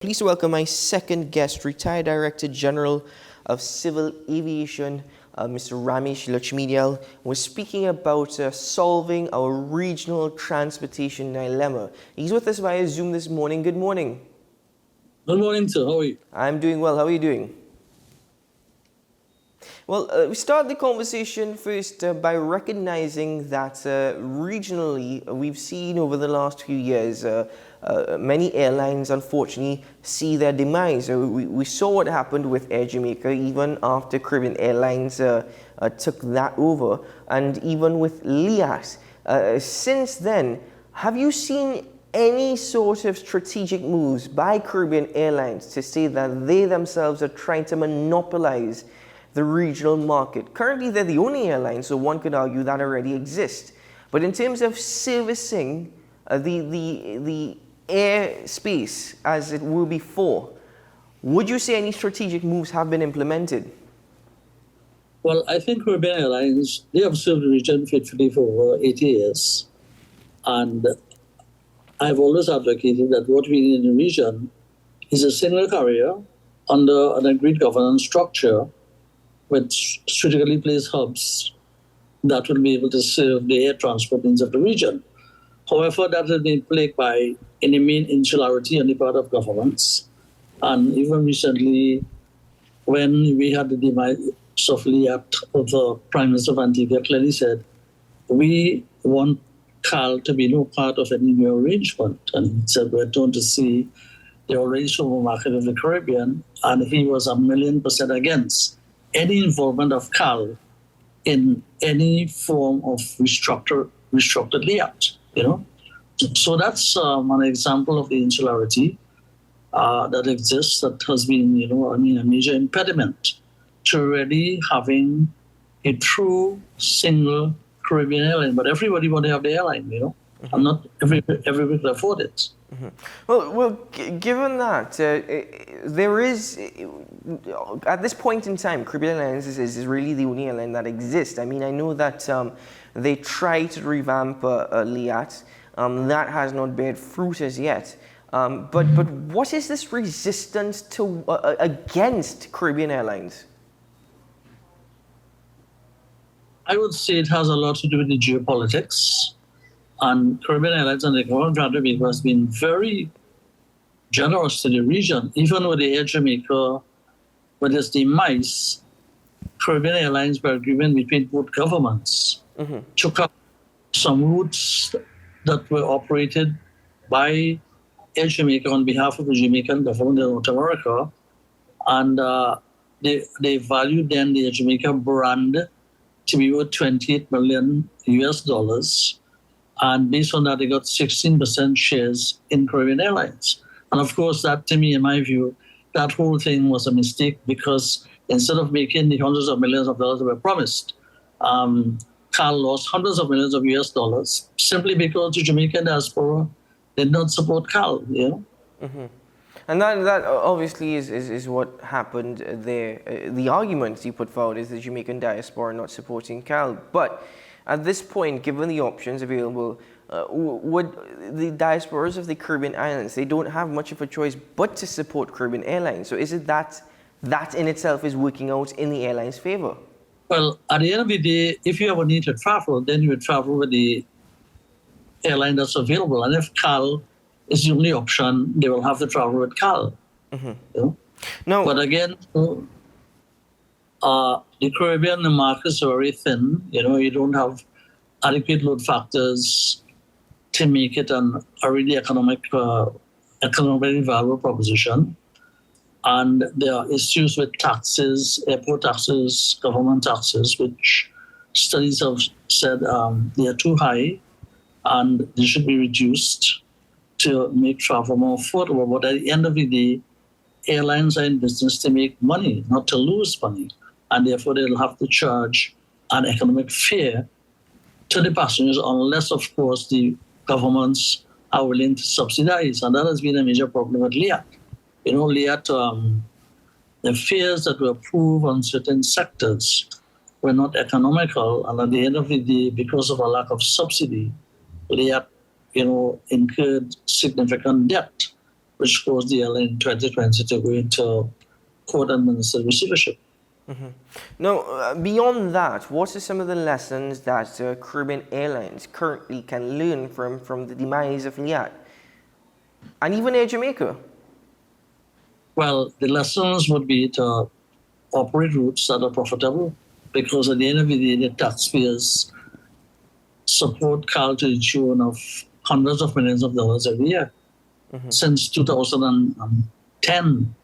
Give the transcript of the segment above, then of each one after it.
Please welcome my second guest, retired Director General of Civil Aviation, Mr. Ramesh Lutchmedial. We're speaking about solving our regional transportation dilemma. He's with us via Zoom this morning. Good morning. Good morning, sir. How are you? I'm doing well. How are you doing? Well, we start the conversation first by recognizing that regionally, we've seen over the last few years many airlines, unfortunately, see their demise. We saw what happened with Air Jamaica, even after Caribbean Airlines took that over, and even with LIAT. Since then, have you seen any sort of strategic moves by Caribbean Airlines to say that they themselves are trying to monopolize the regional market? Currently, they're the only airline, so one could argue that already exists. But in terms of servicing the airspace as it were before, would you say any strategic moves have been implemented? Well, I think Caribbean Airlines, they have served the region faithfully for over 80 years. And I've always advocated that what we need in the region is a single carrier under an agreed governance structure with strategically placed hubs that will be able to serve the air transport needs of the region. However, that has been plagued by any mean insularity on the part of governments. And even recently, when we had the demise of LIAT, the Prime Minister of Antigua clearly said, we want CAL to be no part of any new arrangement. And he said, we're going to see the already supermarket of the Caribbean, and he was 1,000,000% against any involvement of CAL in any form of restructured LIAT, So that's an example of the insularity that exists, that has been, a major impediment to really having a true single Caribbean airline. But everybody wants to have the airline, Mm-hmm. and not everybody can afford it. Mm-hmm. Well, given that there is, at this point in time, Caribbean Airlines is really the only airline that exists. I mean, I know that they tried to revamp LIAT. That has not borne fruit as yet. But what is this resistance to against Caribbean Airlines? I would say it has a lot to do with the geopolitics. And Caribbean Airlines and the government of Jamaica has been very generous to the region. Even with the Air Jamaica, with its demise, Caribbean Airlines, by agreement between both governments, took up some routes that were operated by Air Jamaica on behalf of the Jamaican government in North America. And they valued then the Air Jamaica brand to be worth $28 million US. And based on that, they got 16% shares in Caribbean Airlines. And of course, that, to me, in my view, that whole thing was a mistake, because instead of making the hundreds of millions of dollars that were promised, CAL lost hundreds of millions of US simply because the Jamaican diaspora did not support CAL, Mm-hmm. And that obviously is what happened there. The arguments you put forward is the Jamaican diaspora not supporting CAL. But at this point, given the options available, would the diasporas of the Caribbean islands, they don't have much of a choice but to support Caribbean Airlines. So is it that in itself is working out in the airline's favor? Well, at the end of the day, if you have a need to travel, then you would travel with the airline that's available. And if CAL is the only option, they will have to travel with CAL. Mm-hmm. No. But again, the Caribbean market is very thin. You don't have adequate load factors to make it a really economically valuable proposition. And there are issues with taxes, airport taxes, government taxes, which studies have said they are too high and they should be reduced to make travel more affordable. But at the end of the day, airlines are in business to make money, not to lose money. And therefore, they'll have to charge an economic fare to the passengers, unless, of course, the governments are willing to subsidize. And that has been a major problem with LIAT. LIAT, the fares that were approved on certain sectors were not economical. And at the end of the day, because of a lack of subsidy, LIAT incurred significant debt. which caused the airline in 2020 to go into court-administered receivership. Now, beyond that, what are some of the lessons that Caribbean Airlines currently can learn from the demise of Liat? And even Air Jamaica? Well, the lessons would be to operate routes that are profitable, because at the end of the day, the taxpayers support CAL to the tune of hundreds of millions of dollars every year since 2010.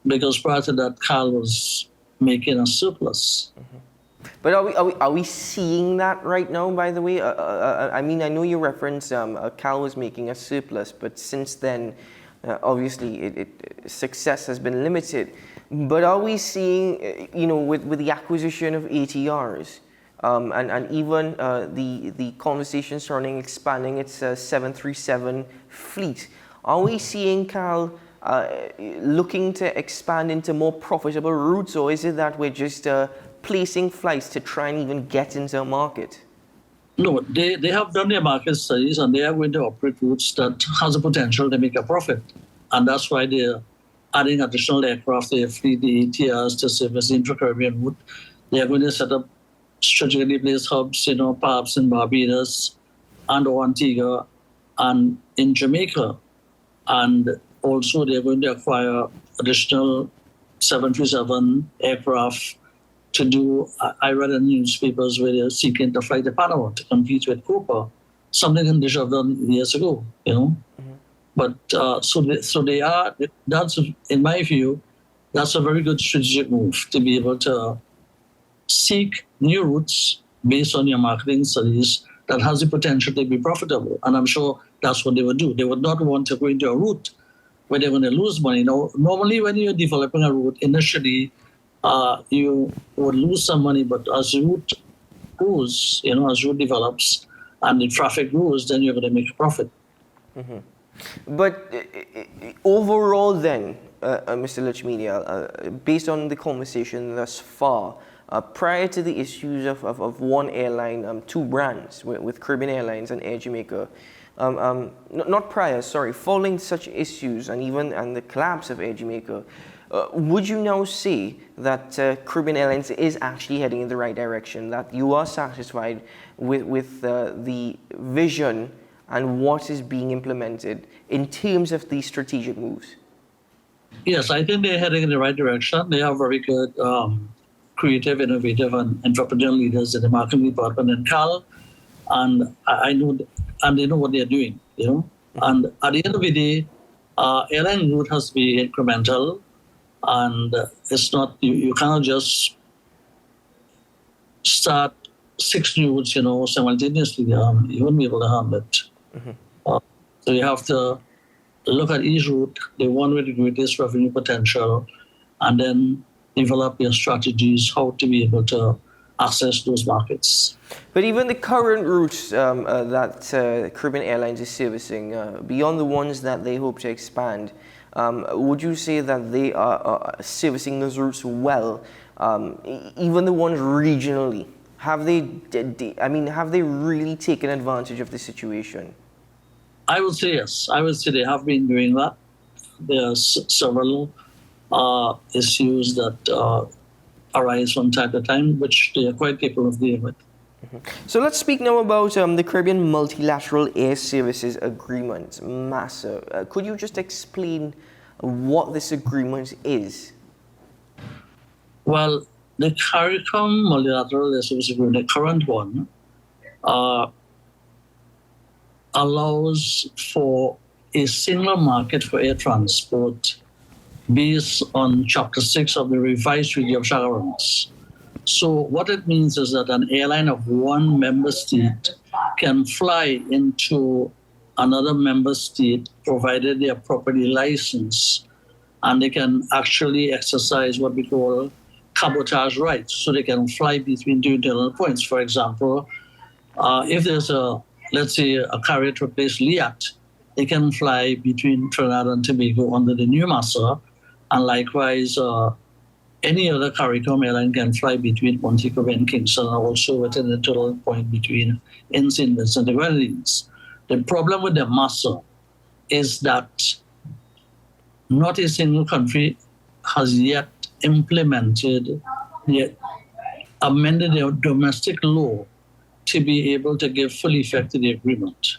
Because prior to that, CAL was making a surplus. But are we seeing that right now, by the way? I mean, I know you referenced Cal was making a surplus, but since then, obviously, success has been limited. But are we seeing, with the acquisition of ATRs, and even the conversation surrounding expanding its 737 fleet, are we seeing Cal looking to expand into more profitable routes, or is it that we're just placing flights to try and even get into a market? No, they have done their market studies, and they are going to operate routes that has the potential to make a profit. And that's why they're adding additional aircraft to their fleet, the ATRs, to service the intra-Caribbean route. They are going to set up strategically placed hubs, perhaps in Barbados and Antigua and in Jamaica. And also they're going to acquire additional 737 aircraft to do, I read in newspapers where they're seeking to fly to Panama to compete with Copa, something they should have done years ago, But so they are, that's, in my view, that's a very good strategic move to be able to seek new routes based on your marketing studies that has the potential to be profitable. And I'm sure that's what they would do. They would not want to go into a route where they're going to lose money. Now, normally when you're developing a route, initially you would lose some money, but as the route grows, as route develops and the traffic grows, then you're going to make a profit. But overall then, Mr. Lutchmedial, based on the conversation thus far, prior to the issues of one airline, two brands with Caribbean Airlines and Air Jamaica, following such issues and the collapse of Air Jamaica, would you now say that Caribbean Airlines is actually heading in the right direction, that you are satisfied with the vision and what is being implemented in terms of these strategic moves? Yes, I think they're heading in the right direction. They have very good creative, innovative, and entrepreneurial leaders in the marketing department in CAL, and I know, and they know what they're doing, And at the end of the day, airline route has to be incremental, and it's not, you cannot just start 6 new routes, simultaneously. You won't be able to handle it. So you have to look at each route, the one with the greatest revenue potential, and then develop your strategies, how to be able to access those markets. But even the current routes that Caribbean Airlines is servicing, beyond the ones that they hope to expand, would you say that they are servicing those routes well, even the ones regionally? Have they really taken advantage of the situation? I would say yes. I would say they have been doing that. There are several issues that arise from time to time, which they are quite capable of dealing with. So let's speak now about the Caribbean Multilateral Air Services Agreement, MASA. Could you just explain what this agreement is? Well, the CARICOM Multilateral Air Services Agreement, the current one, allows for a single market for air transport based on Chapter 6 of the revised Treaty of Chagarons. So what it means is that an airline of one member state can fly into another member state provided they are properly licensed, and they can actually exercise what we call cabotage rights. So they can fly between two internal points. For example, if there's let's say a carrier to replace Liat, they can fly between Trinidad and Tobago under the new MASA, and likewise any other CARICOM airline can fly between Montego and Kingston, and also within the internal point between St. Vincent and the Grenadines. The problem with the MASA is that not a single country has yet implemented, yet amended their domestic law to be able to give full effect to the agreement.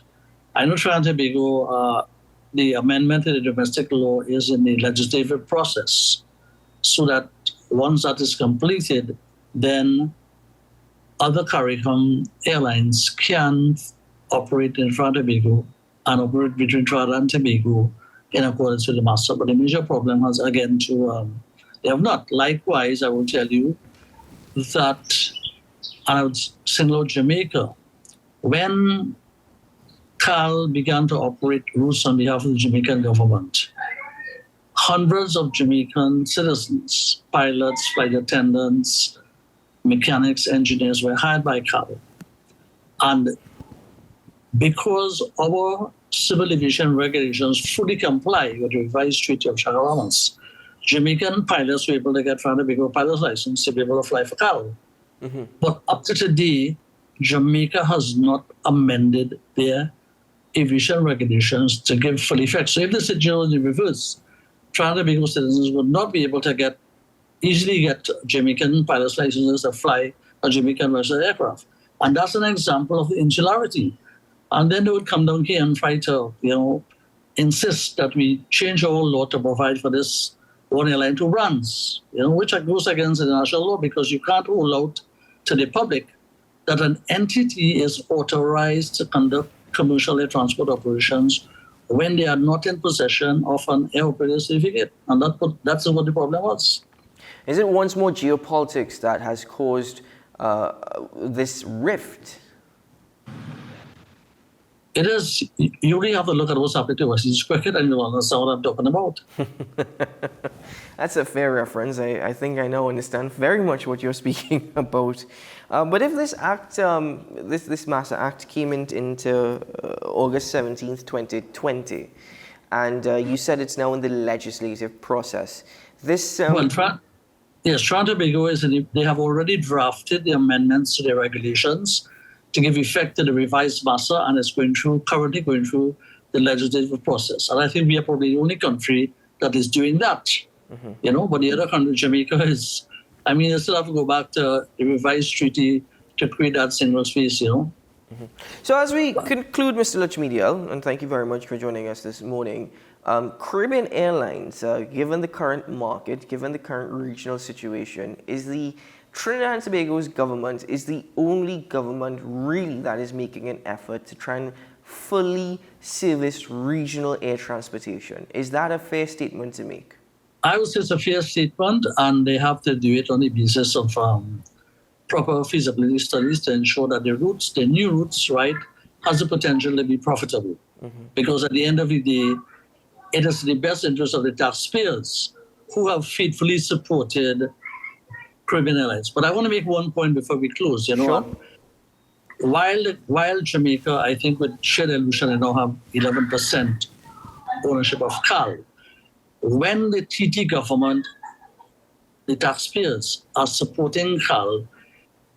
I know Trinidad and Tobago, the amendment to the domestic law is in the legislative process, so that once that is completed, then other CARICOM airlines can operate in Trinidad and Tobago and operate between Trinidad and Tobago in accordance with the master. But the major problem has, again, they have not. Likewise, I will tell you that, and I would single out Jamaica, when CAL began to operate routes on behalf of the Jamaican government, hundreds of Jamaican citizens, pilots, flight attendants, mechanics, engineers were hired by CAL. And because our civil aviation regulations fully comply with the revised Treaty of Chagawamas, Jamaican pilots were able to get Trinidad and Tobago pilot's license to be able to fly for CAL. Mm-hmm. But up to today, Jamaica has not amended their aviation regulations to give full effect. So if the situation is reversed, Trinidad and Tobago citizens would not be able to easily get Jamaican pilot's licenses to fly a Jamaican registered aircraft. And that's an example of the insularity. And then they would come down here and try to, insist that we change our law to provide for this one airline two brands, which goes against international law, because you can't rule out to the public that an entity is authorized to conduct commercial air transport operations when they are not in possession of an air operator certificate. And that's what the problem was. Is it once more geopolitics that has caused this rift? It is. You really have to look at what's happening to overseas cricket and you'll understand what I'm talking about. That's a fair reference. I think I now understand very much what you're speaking about. But if this act, this Master Act came into August 17th, 2020, and you said it's now in the legislative process, this... Yes, Trinidad and Tobago they have already drafted the amendments to their regulations to give effect to the revised MASA, and it's currently going through the legislative process. And I think we are probably the only country that is doing that. Mm-hmm. But the other country, Jamaica, they still have to go back to the revised treaty to create that single space, Mm-hmm. So as we conclude, Mr. Lutchmedial, and thank you very much for joining us this morning, Caribbean Airlines, given the current market, given the current regional situation, is the Trinidad and Tobago's government is the only government really that is making an effort to try and fully service regional air transportation. Is that a fair statement to make? I would say it's a fair statement, and they have to do it on the basis of proper feasibility studies to ensure that the new routes, right, has the potential to be profitable. Mm-hmm. Because at the end of the day, it is in the best interest of the taxpayers who have faithfully supported Caribbean Airlines. But I want to make one point before we close. Sure. While Jamaica, I think with shared illusion, they now have 11% ownership of CAL. When the TT government, the taxpayers, are supporting CAL,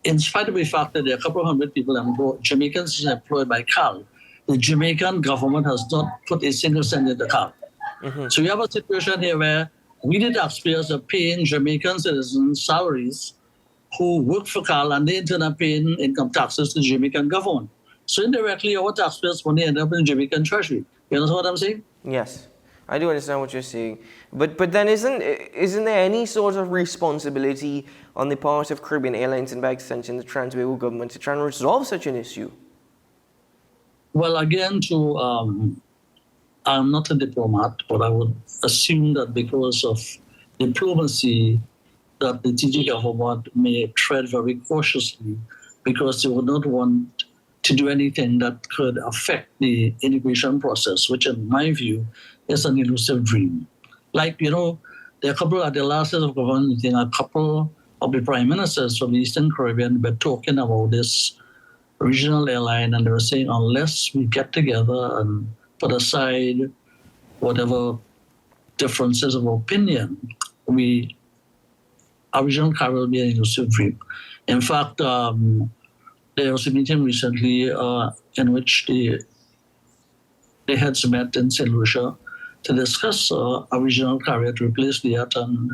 in spite of the fact that there are a couple of hundred people Jamaicans employed by CAL, the Jamaican government has not put a single cent into CAL. Mm-hmm. So you have a situation here where we, the taxpayers, are paying Jamaican citizens salaries who work for CAL, and they in turn are paying income taxes to the Jamaican government. So indirectly, our taxpayers' money end up in the Jamaican treasury. You understand what I'm saying? Yes, I do understand what you're saying. But then isn't there any sort of responsibility on the part of Caribbean Airlines and by extension the Trinidad and Tobago government to try and resolve such an issue? Well, again, I'm not a diplomat, but I would assume that because of diplomacy, that the TG government may tread very cautiously because they would not want to do anything that could affect the integration process, which in my view is an elusive dream. Like, there are a couple at the last set of government meeting, a couple of the prime ministers from the Eastern Caribbean were talking about this regional airline, and they were saying unless we get together and put aside whatever differences of opinion, our regional carrier will be an elusive dream. In fact, there was a meeting recently in which the the heads met in St. Lucia to discuss a regional carrier to replace Fiat, and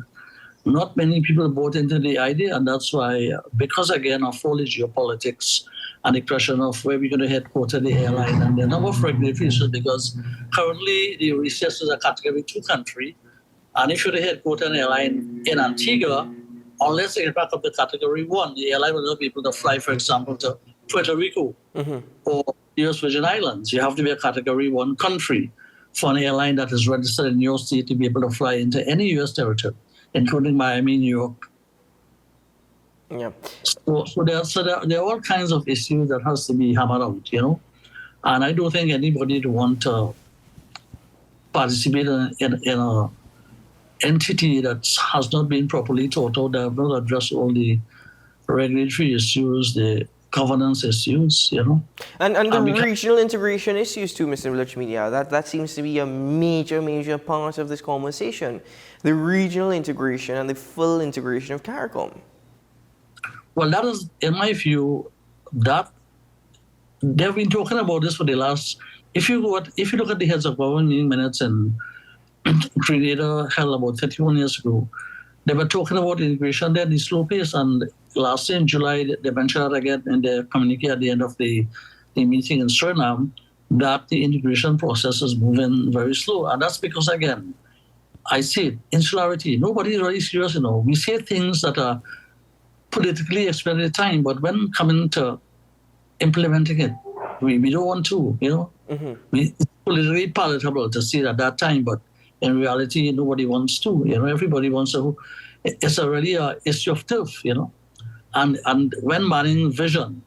not many people bought into the idea, and that's why, because again of all the geopolitics and the question of where we're going to headquarter the airline and the number of regulatory issues, because currently the Mauritius is a Category 2 country, and if you're the headquarter an airline in Antigua, unless they get back up to Category 1, the airline will not be able to fly, for example, to Puerto Rico or US Virgin Islands. You have to be a Category 1 country for an airline that is registered in your state to be able to fly into any US territory, including Miami, New York. Yeah. So there are all kinds of issues that has to be hammered out, And I don't think anybody would want to participate in a entity that has not been properly thought out, that have not addressed all the regulatory issues, the governance issues, And the regional integration issues too, Mr. Lutchmedial. That seems to be a major part of this conversation. The regional integration and the full integration of CARICOM. Well, that is, in my view, that they've been talking about this for the last. If you look at the heads of government meeting minutes in Grenada held about 31 years ago, they were talking about integration there at the slow pace, and last year in July, they mentioned again in their communique at the end of the meeting in Suriname that the integration process is moving very slow. And that's because, again, I say insularity. Nobody is really serious, We say things that are politically explained at the time, but when coming to implementing it, we don't want to, It's politically palatable to say at that time, but in reality, nobody wants to, Everybody wants to. It's really a issue of turf, And when Manning's vision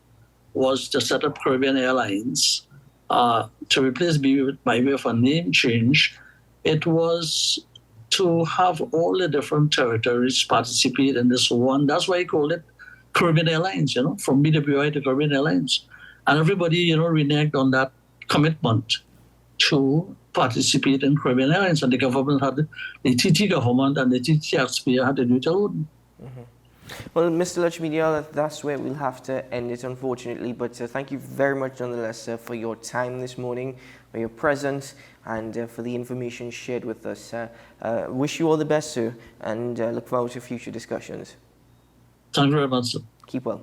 was to set up Caribbean Airlines to replace BB by way of a name change, it was to have all the different territories participate in this one. That's why I call it Caribbean Airlines, from BWI to Caribbean Airlines. And everybody, reneged on that commitment to participate in Caribbean Airlines. And the government had, the TT government and the TT taxpayer had to do it alone. Well, Mr. Lutchmedial, that's where we'll have to end it, unfortunately. But thank you very much, nonetheless, for your time this morning, for your presence, and for the information shared with us. Wish you all the best, sir, and look forward to future discussions. Thank you very much, sir. Keep well.